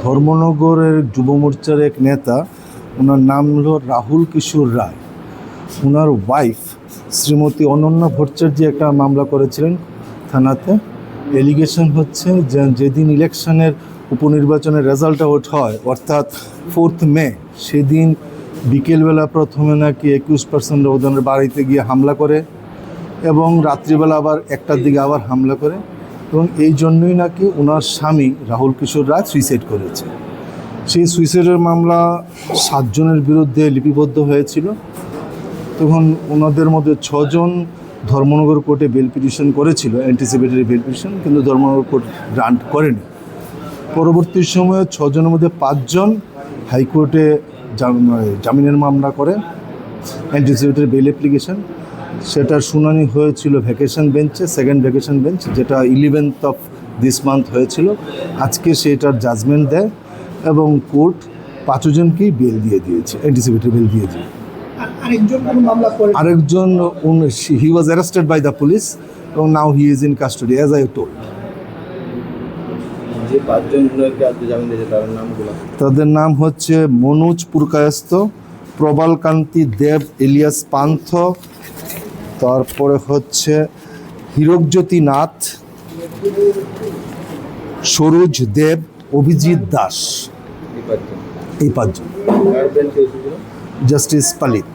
ধর্মনগরের যুব মোর্চার এক নেতা, ওনার নাম হলো রাহুল কিশোর রায়। ওনার ওয়াইফ শ্রীমতী অনন্যা ভট্টাচার্য একটা মামলা করেছিলেন থানাতে। এলিগেশন হচ্ছে যে যেদিন ইলেকশনের উপনির্বাচনের রেজাল্ট আউট হয়, অর্থাৎ 4 মে, সেদিন বিকেলবেলা প্রথমে নাকি 21% ওদের বাড়িতে গিয়ে হামলা করে এবং রাত্রিবেলা আবার 1টার দিকে আবার হামলা করে, এবং এই জন্যই নাকি ওনার স্বামী রাহুল কিশোর রায় সুইসাইড করেছে। সেই সুইসাইডের মামলা 7 জনের বিরুদ্ধে লিপিবদ্ধ হয়েছিল। তখন ওনাদের মধ্যে 6 জন ধর্মনগর কোর্টে বেল পিটিশন করেছিল, অ্যান্টিসিপেটরি বেল পিটিশন, কিন্তু ধর্মনগর কোর্ট গ্রান্ট করেনি। পরবর্তী সময়ে 6 জনের মধ্যে 5 জন হাইকোর্টে জামিনের মামলা করে, অ্যান্টিসিপেটরি বেল অ্যাপ্লিকেশন। সেটার শুনানি হয়েছিল ভ্যাকেশন বেঞ্চে, সেকেন্ড ভ্যাকেশন বেঞ্চ, যেটা 11th of this month হয়েছিল। আজকে সেটার জাজমেন্ট দেয় এবং কোর্ট 5 জনকেই বেল দিয়ে দিয়েছে, অ্যান্টিসিপেটরি বেল দিয়ে দিয়ে। আরেকজন he was arrested by the police এবং now he is in custody as I told. তাদের নাম হচ্ছে মনোজ পুরকায়স্ত, প্রবালকান্তি দেব এলিয়াস পান্থ, তারপরে হচ্ছে হীরকজ্যোতি নাথ, সরোজ দেব, অভিজিৎ দাস। এই 5 জন। জাস্টিস পালিত।